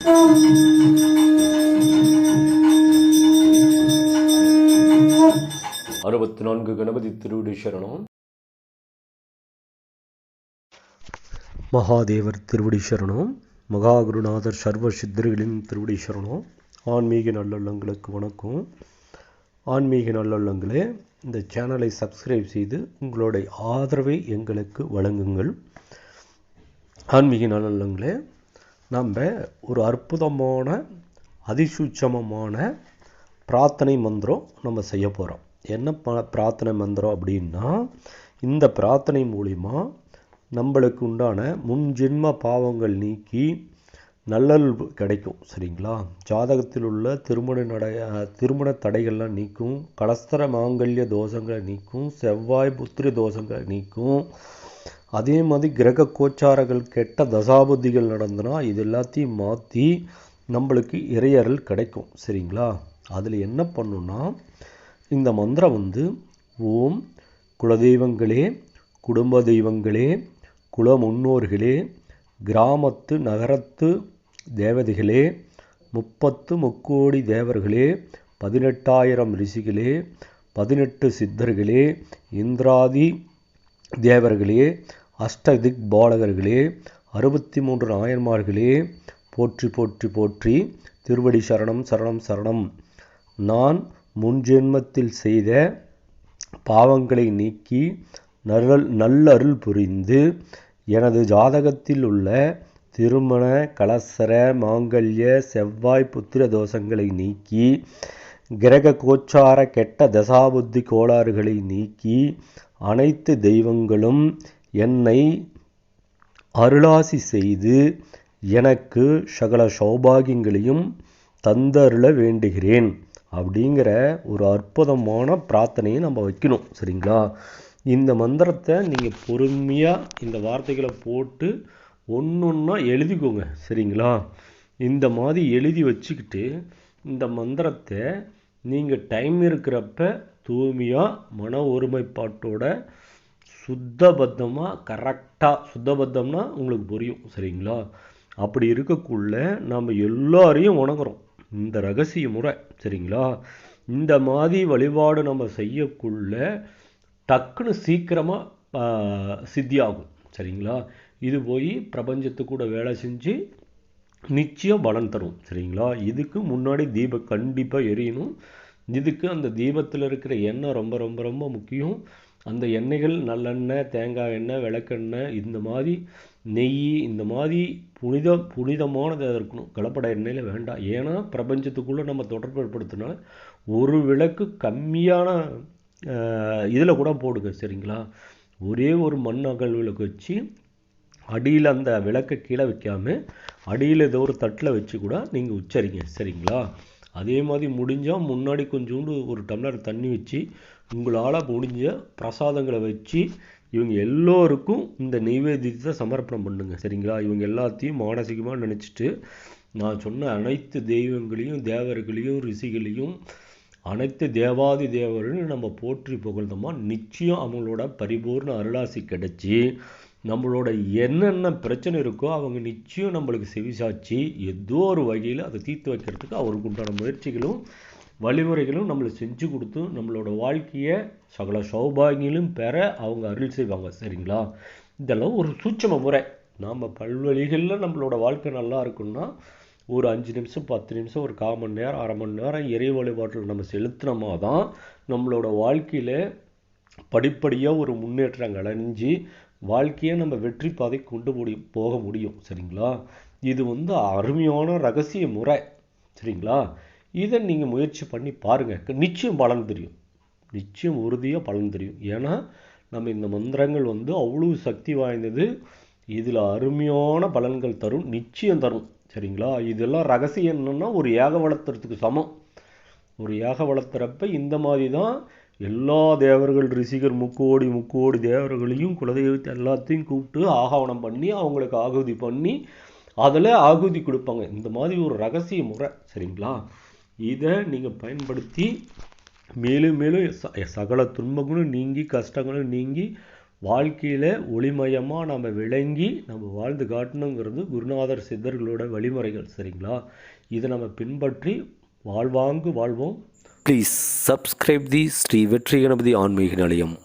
64 கணபதி திருவடி சரணம். மகாதேவர் திருவடி சரணம். மகாகுருநாதர் சர்வ சித்தர்களின் திருவடி சரணம். ஆன்மீக நல்லுள்ளங்களுக்கு வணக்கம். ஆன்மீக நல்லுள்ளங்களே, இந்த சேனலை சப்ஸ்கிரைப் செய்து உங்களுடைய ஆதரவை எங்களுக்கு வழங்குங்கள். ஆன்மீக நல்லுள்ளங்களே, நம்ம ஒரு அற்புதமான அதிசூட்சமமான பிரார்த்தனை மந்திரம் நம்ம செய்ய போகிறோம். என்ன பிரார்த்தனை மந்திரம் அப்படின்னா, இந்த பிரார்த்தனை மூலிமா நம்மளுக்கு உண்டான முன்ஜென்ம பாவங்கள் நீக்கி நல்லருள் கிடைக்கும். சரிங்களா? ஜாதகத்தில் உள்ள திருமண தடைகள்லாம் நீக்கும், கலஸ்தர மாங்கல்ய தோஷங்களை நீக்கும், செவ்வாய் புத்திர தோஷங்களை நீக்கும். அதே மாதிரி கிரக கோச்சாரங்கள் கெட்ட தசாபுத்திகள் நடந்தனா இது எல்லாத்தையும் மாற்றி நம்மளுக்கு இறையருள் கிடைக்கும். சரிங்களா? அதில் என்ன பண்ணுன்னா, இந்த மந்திரம் ஓம் குலதெய்வங்களே, குடும்ப தெய்வங்களே, குல முன்னோர்களே, கிராமத்து நகரத்து தேவதைகளே, 30 முக்கோடி தேவர்களே, 18,000 ரிஷிகளே, 18 சித்தர்களே, இந்திராதி தேவர்களே, அஷ்டதிக் பாலகர்களே, 63 நாயன்மார்களே, போற்றி போற்றி போற்றி. திருவடி சரணம் சரணம் சரணம். நான் முன்ஜென்மத்தில் செய்த பாவங்களை நீக்கி நல்லருள் புரிந்து எனது ஜாதகத்தில் உள்ள திருமண கலசர மாங்கல்ய செவ்வாய் புத்திர தோஷங்களை நீக்கி கிரக கோச்சார கெட்ட தசாபுத்தி கோளாறுகளை நீக்கி அனைத்து தெய்வங்களும் என்னை அருளாசி செய்து எனக்கு சகல சௌபாகியங்களையும் தந்தருள வேண்டுகிறேன் அப்படிங்கிற ஒரு அற்புதமான பிரார்த்தனையை நம்ம வைக்கணும். சரிங்களா? இந்த மந்திரத்தை நீங்கள் பொறுமையாக இந்த வார்த்தைகளை போட்டு ஒன்றா எழுதிக்கோங்க. சரிங்களா? இந்த மாதிரி எழுதி வச்சுக்கிட்டு இந்த மந்திரத்தை நீங்கள் டைம் இருக்கிறப்ப தூய்மையாக மன ஒருமைப்பாட்டோட சுத்தபத்தமாக கரெக்டாக, சுத்தபத்தம்னா உங்களுக்கு புரியும். சரிங்களா? அப்படி இருக்கக்குள்ள நம்ம எல்லாரையும் வணங்குறோம். இந்த ரகசிய முறை. சரிங்களா? இந்த மாதிரி வழிபாடு நம்ம செய்யக்குள்ள டக்குன்னு சீக்கிரமாக சித்தியாகும். சரிங்களா? இது போய் பிரபஞ்சத்துக்கு கூட வேலை செஞ்சு நிச்சயம் பலன் தரும். சரிங்களா? இதுக்கு முன்னாடி தீபம் கண்டிப்பாக எரியணும். இதுக்கு அந்த தீபத்தில் இருக்கிற எண்ணெய் ரொம்ப ரொம்ப ரொம்ப முக்கியம். அந்த எண்ணெய்கள் நல்லெண்ணெய், தேங்காய் எண்ணெய், விளக்கெண்ணெய், இந்த மாதிரி நெய், இந்த மாதிரி புனிதமானது இருக்கணும். கலப்பட எண்ணெயில் வேண்டாம். ஏன்னா பிரபஞ்சத்துக்குள்ளே நம்ம தொடர்பு ஏற்படுத்தினா ஒரு விளக்கு கம்மியான இதில் கூட போடுங்க. சரிங்களா? ஒரே ஒரு மண் அகல் விளக்கு வச்சு அடியில் அந்த விளக்கை கீழே வைக்காமல் அடியில் ஏதோ ஒரு தட்டில் வச்சு கூட நீங்கள் உச்சரிங்க. சரிங்களா? அதே மாதிரி முடிஞ்சால் முன்னாடி கொஞ்சோண்டு ஒரு டம்ளர் தண்ணி வச்சு உங்களால் முடிஞ்ச பிரசாதங்களை வச்சு இவங்க எல்லோருக்கும் இந்த நெய்வேத்தியத்தை சமர்ப்பணம் பண்ணுங்க. சரிங்களா? இவங்க எல்லாத்தையும் மானசீகமாக நினச்சிட்டு நான் சொன்ன அனைத்து தெய்வங்களையும் தேவர்களையும் ரிஷிகளையும் அனைத்து தேவாதி தேவர்களையும் நம்ம போற்றி புகழ்ந்தோமா நிச்சயம் அவங்களோட பரிபூர்ண அருளாசி கிடைச்சி நம்மளோட என்னென்ன பிரச்சனை இருக்கோ அவங்க நிச்சயம் நம்மளுக்கு செவிசாட்சி ஏதோ ஒரு வகையில் அதை தீர்த்து வைக்கிறதுக்கு அவருக்கு உண்டான முயற்சிகளும் வழிமுறைகளும் நம்மளை செஞ்சு கொடுத்து நம்மளோட வாழ்க்கையை சகல சௌபாகியங்களும் பெற அவங்க அருள் செய்வாங்க. சரிங்களா? இதெல்லாம் ஒரு சூட்சம முறை. நாம் பல்வழிகளில் நம்மளோட வாழ்க்கை நல்லா இருக்குன்னா ஒரு 5 நிமிஷம் 10 நிமிஷம் ஒரு 1/4 மணி நேரம் 1/2 மணி நேரம் இறை வழிபாட்டில் நம்ம செலுத்தினோமா தான் நம்மளோட வாழ்க்கையில் படிப்படியாக ஒரு முன்னேற்றம் அடைஞ்சு வாழ்க்கையை நம்ம வெற்றி பாதை கொண்டு போக முடியும். சரிங்களா? இது அருமையான ரகசிய முறை. சரிங்களா? இதை நீங்கள் முயற்சி பண்ணி பாருங்கள். நிச்சயம் பலன் தெரியும். நிச்சயம் உறுதியாக பலன் தெரியும். ஏன்னா நம்ம இந்த மந்திரங்கள் அவ்வளோ சக்தி வாய்ந்தது. இதில் அருமையான பலன்கள் தரும், நிச்சயம் தரும். சரிங்களா? இதெல்லாம் ரகசியம் என்னன்னா ஒரு யாக வளர்த்துறதுக்கு சமம். ஒரு யாக வளர்த்துறப்ப இந்த மாதிரி தான் எல்லா தேவர்கள் ரிஷிகர் முக்கோடி தேவர்களையும் குலதெய்வத்தை எல்லாத்தையும் கூப்பிட்டு ஆகவனம் பண்ணி அவங்களுக்கு ஆகுதி பண்ணி அதில் ஆகுதி கொடுப்பாங்க. இந்த மாதிரி ஒரு ரகசிய முறை. சரிங்களா? இதை நீங்கள் பயன்படுத்தி மேலும் மேலும் சகல துன்பங்களும் நீங்கி கஷ்டங்களும் நீங்கி வாழ்க்கையில் ஒளிமயமாக நம்ம விளங்கி நம்ம வாழ்ந்து காட்டணுங்கிறது குருநாதர் சித்தர்களோட வழிமுறைகள். சரிங்களா? இதை நம்ம பின்பற்றி வாழ்வாங்கு வாழ்வோம். ப்ளீஸ் சப்ஸ்கிரைப் தி ஸ்ரீ வெற்றி கணபதி ஆன்மீக நிலையம்.